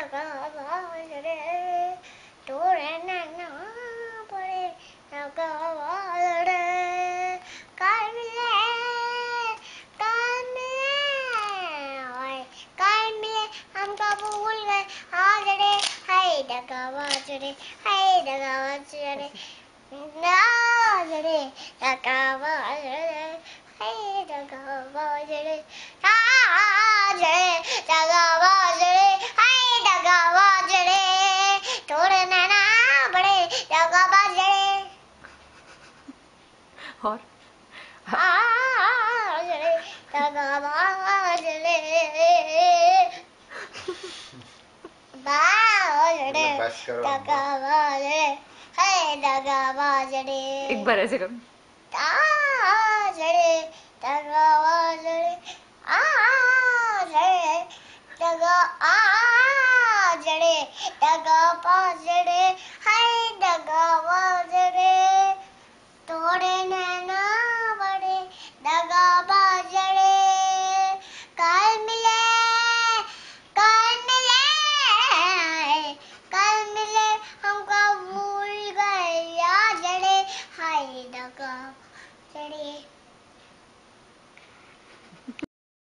दगा बाजरे तोरे नैना बड़े दगा बाजरे कल मिले हमको भूल गए आजड़े हाय दगा बाजरे नाजड़े दगा बाजरे हाय दगा बाजरे नाजड़े दगा बाजरे हाय दगा बाजरे तोरे नैना बड़े दगा बाजरे और दगा बाजरे दगा बाजरे हाय दगा बाजरे एक बार ऐसे कर आजड़े दगा बाजरे आजड़े दगा आजड़े दगा बाजरे हाय दगा बाजरे तोड़े नैना बड़े दगा बाजरे कल मिले हमको भूल गए आजड़े हाय दगा बाजरे